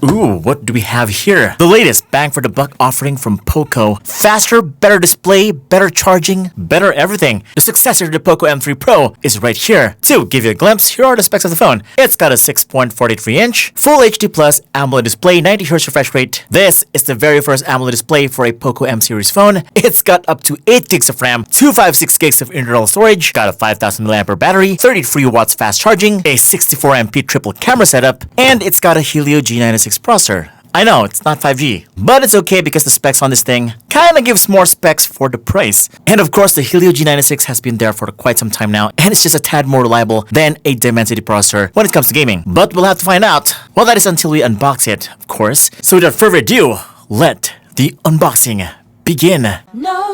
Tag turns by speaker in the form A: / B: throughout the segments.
A: Ooh, what do we have here? The latest bang for the buck offering from POCO. Faster, better display, better charging, better everything. The successor to the POCO M3 Pro is right here. To give you a glimpse, here are the specs of the phone. It's got a 6.43-inch, Full HD Plus AMOLED display, 90Hz refresh rate. This is the very first AMOLED display for a POCO M series phone. It's got up to 8 gigs of RAM, 256 gigs of internal storage, got a 5000 mAh battery, 33 watts fast charging, a 64MP triple camera setup, and it's got a Helio G96 processor. I know, it's not 5G, but it's okay because the specs on this thing kinda gives more specs for the price. And of course, the Helio G96 has been there for quite some time now, and it's just a tad more reliable than a Dimensity processor when it comes to gaming. But we'll have to find out. Well, that is until we unbox it, of course. So without further ado, let the unboxing begin.
B: No.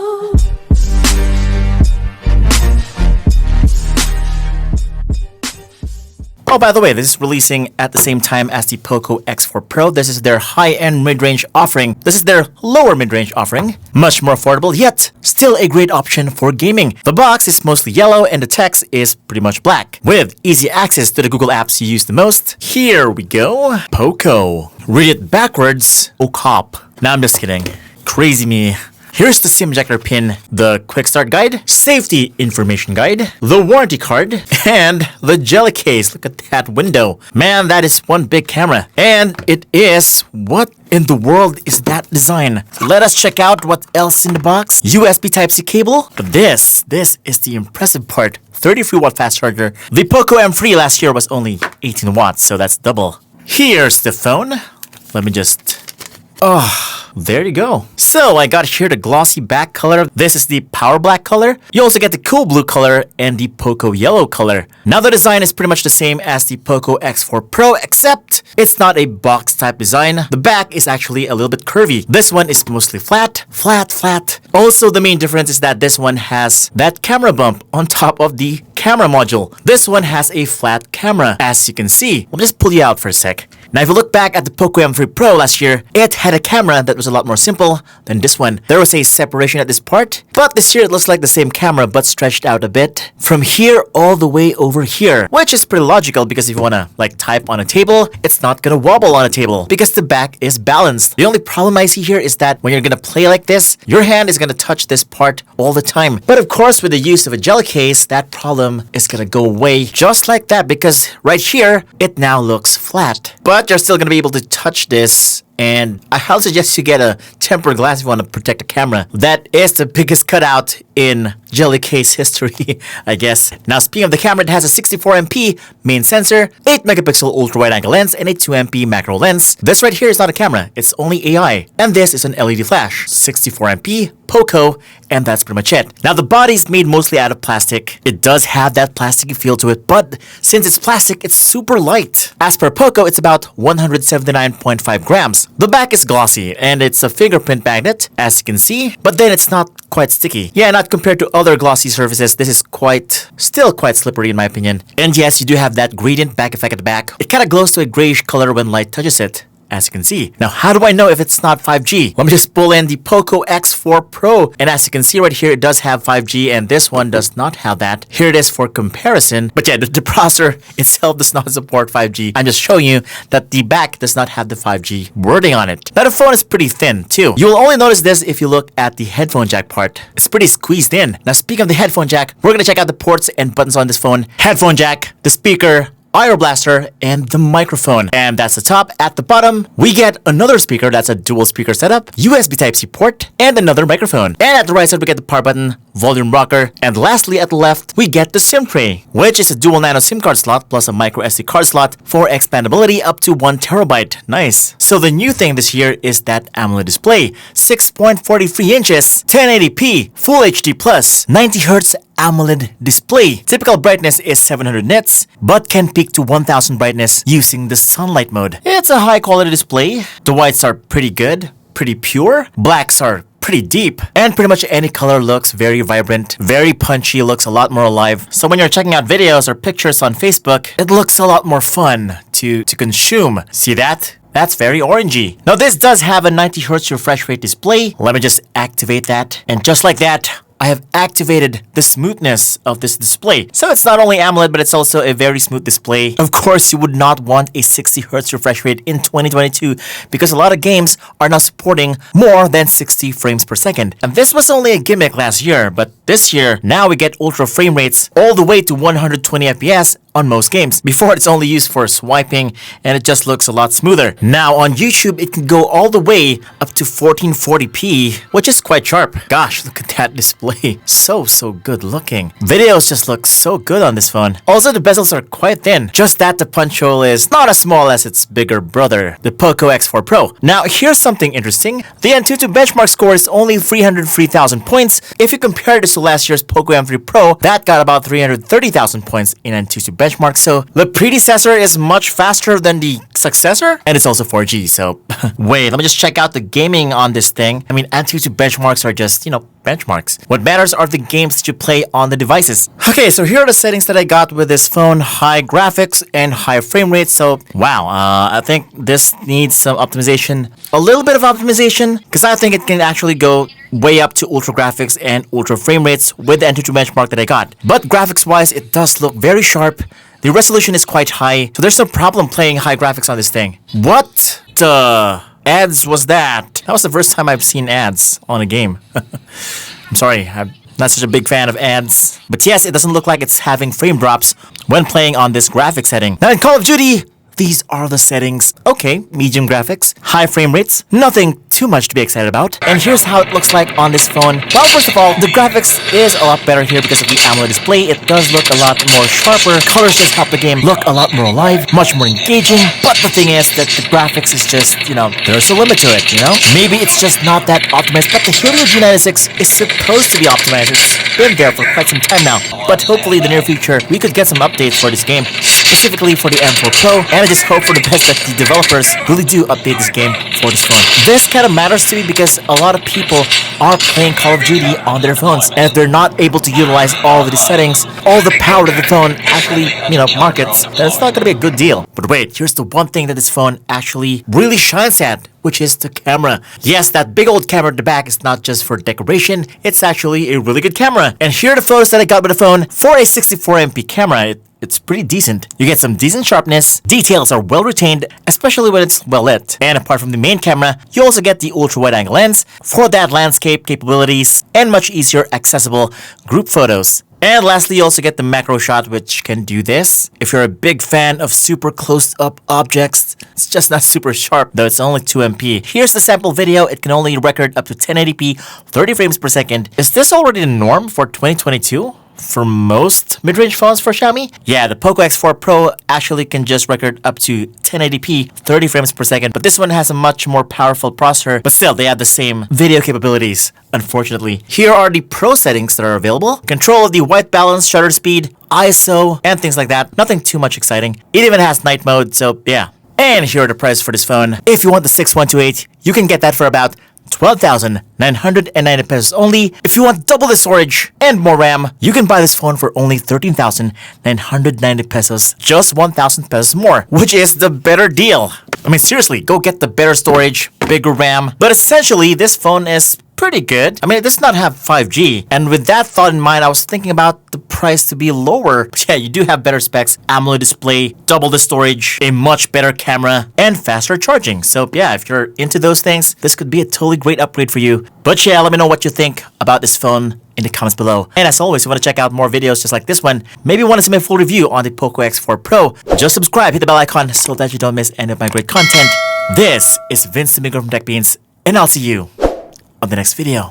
A: Oh, by the way, this is releasing at the same time as the POCO X4 Pro. This is their high-end mid-range offering. This is their lower mid-range offering. Much more affordable, yet still a great option for gaming. The box is mostly yellow and the text is pretty much black, with easy access to the Google apps you use the most. Here we go. POCO. Read it backwards. Oh, cop. Nah, I'm just kidding. Crazy me. Here's the SIM ejector pin, the quick start guide, safety information guide, the warranty card, and the jelly case. Look at that window. Man, that is one big camera. And it is... what in the world is that design? Let us check out what else in the box. USB Type-C cable. But this is the impressive part. 33 watt fast charger. The POCO M3 last year was only 18 watts, so that's double. Here's the phone. Let me just... oh, there you go. So I got here the glossy back color. This is the power black color. You also get the cool blue color and the POCO yellow color. Now the design is pretty much the same as the POCO X4 Pro, except it's not a box type design. The back is actually a little bit curvy. This one is mostly flat. Also, the main difference is that this one has that camera bump on top of the camera module. This one has a flat camera, as you can see. I'll just pull you out for a sec. Now, if you look back at the POCO M3 Pro last year, it had a camera that was a lot more simple than this one. There was a separation at this part, but this year it looks like the same camera but stretched out a bit from here all the way over here, which is pretty logical because if you want to like type on a table, it's not gonna wobble on a table because the back is balanced. The only problem I see here is that when you're gonna play like this, your hand is gonna touch this part all the time. But of course, with the use of a gel case, that problem is gonna go away just like that because right here, it now looks flat. But you're still gonna be able to touch this, and I highly suggest you get a tempered glass if you want to protect the camera. That is the biggest cutout in jelly case history, I guess. Now, speaking of the camera, it has a 64MP main sensor, 8 megapixel ultra wide angle lens, and a 2MP macro lens. This right here is not a camera, it's only AI. And this is an LED flash, 64MP, POCO, and that's pretty much it. Now, the body is made mostly out of plastic. It does have that plasticky feel to it, but since it's plastic, it's super light. As per POCO, it's about 179.5 grams. The back is glossy, and it's a fingerprint magnet, as you can see, but then it's not quite sticky. Yeah, not compared to other glossy surfaces, this is still quite slippery in my opinion. And yes, you do have that gradient back effect at the back. It kind of glows to a grayish color when light touches it, as you can see. Now, how do I know if it's not 5G? Let me just pull in the POCO X4 Pro. And as you can see right here, it does have 5G and this one does not have that. Here it is for comparison. But yeah, the processor itself does not support 5G. I'm just showing you that the back does not have the 5G wording on it. Now, the phone is pretty thin too. You will only notice this if you look at the headphone jack part. It's pretty squeezed in. Now, speaking of the headphone jack, we're going to check out the ports and buttons on this phone. Headphone jack, the speaker, IR blaster, and the microphone. And that's the top. At the bottom, we get another speaker. That's a dual speaker setup, USB Type-C port, and another microphone. And at the right side, we get the power button, volume rocker, and lastly, at the left, we get the SIM tray, which is a dual nano SIM card slot plus a micro SD card slot for expandability up to 1 terabyte. Nice. So the new thing this year is that AMOLED display, 6.43 inches, 1080p, Full HD Plus, 90Hz AMOLED display. Typical brightness is 700 nits, but can peak to 1000 brightness using the sunlight mode. It's a high quality display. The whites are pretty good, pretty pure. Blacks are pretty deep, and pretty much any color looks very vibrant, very punchy, looks a lot more alive. So when you're checking out videos or pictures on Facebook, it looks a lot more fun to consume. See that? That's very orangey. Now this does have a 90Hz refresh rate display. Let me just activate that. And just like that, I have activated the smoothness of this display. So it's not only AMOLED, but it's also a very smooth display. Of course, you would not want a 60Hz refresh rate in 2022 because a lot of games are now supporting more than 60 frames per second. And this was only a gimmick last year, but this year, now we get ultra frame rates all the way to 120 FPS on most games. Before, it's only used for swiping and it just looks a lot smoother. Now on YouTube, it can go all the way up to 1440p, which is quite sharp. Gosh, look at that display. So good looking. Videos just look so good on this phone. Also, the bezels are quite thin. Just that the punch hole is not as small as its bigger brother, the POCO X4 Pro. Now, here's something interesting. The Antutu Benchmark score is only 303,000 points. If you compare this to last year's POCO M4 Pro, that got about 330,000 points in Antutu Benchmark. So the predecessor is much faster than the successor, and it's also 4G. So wait, let me just check out the gaming on this thing. I mean, Antutu benchmarks are just, benchmarks. What matters are the games that you play on the devices. Okay, so here are the settings that I got with this phone. High graphics and high frame rate. So wow, I think this needs some optimization. A little bit of optimization, because I think it can actually go way up to ultra graphics and ultra frame rates with the Antutu benchmark that I got. But graphics wise, it does look very sharp. The resolution is quite high, so there's no problem playing high graphics on this thing. What the ads was that? That was the first time I've seen ads on a game. I'm sorry, I'm not such a big fan of ads. But yes, it doesn't look like it's having frame drops when playing on this graphic setting. Now in Call of Duty, these are the settings. Okay, medium graphics, high frame rates, nothing too much to be excited about. And here's how it looks like on this phone. Well, first of all, the graphics is a lot better here because of the AMOLED display. It does look a lot more sharper. Colors just help the game look a lot more alive, much more engaging. But the thing is that the graphics is just, there's a limit to it, Maybe it's just not that optimized, but the Helio G96 is supposed to be optimized. It's been there for quite some time now. But hopefully in the near future, we could get some updates for this game, specifically for the M4 Pro. And I just hope for the best that the developers really do update this game for this phone. This kind of matters to me because a lot of people are playing Call of Duty on their phones, and if they're not able to utilize all of the settings, all the power that the phone actually, markets, then it's not going to be a good deal. But wait, here's the one thing that this phone actually really shines at, which is the camera. Yes, that big old camera at the back is not just for decoration, it's actually a really good camera. And here are the photos that I got with the phone. For a 64MP camera, it's pretty decent. You get some decent sharpness, details are well retained, especially when it's well lit. And apart from the main camera, you also get the ultra wide angle lens for that landscape capabilities and much easier accessible group photos. And lastly, you also get the macro shot, which can do this. If you're a big fan of super close-up objects, it's just not super sharp, though it's only 2MP. Here's the sample video. It can only record up to 1080p, 30 frames per second. Is this already the norm for 2022? For most mid-range phones for Xiaomi? Yeah, the POCO X4 Pro actually can just record up to 1080p, 30 frames per second, but this one has a much more powerful processor, but still, they have the same video capabilities, unfortunately. Here are the Pro settings that are available. Control of the white balance, shutter speed, ISO, and things like that. Nothing too much exciting. It even has night mode, so yeah. And here are the prices for this phone. If you want the 6128, you can get that for about 12,990 pesos only. If you want double the storage and more RAM, you can buy this phone for only 13,990 pesos, just 1,000 pesos more, which is the better deal. I mean, seriously, go get the better storage, bigger RAM. But essentially, this phone is pretty good. I mean, it does not have 5G. And with that thought in mind, I was thinking about the price to be lower. But yeah, you do have better specs, AMOLED display, double the storage, a much better camera, and faster charging. So yeah, if you're into those things, this could be a totally great upgrade for you. But yeah, let me know what you think about this phone in the comments below. And as always, if you want to check out more videos just like this one, maybe you want to see my full review on the POCO X4 Pro, just subscribe, hit the bell icon so that you don't miss any of my great content. This is Vince Domingo from TechBeans, and I'll see you on the next video.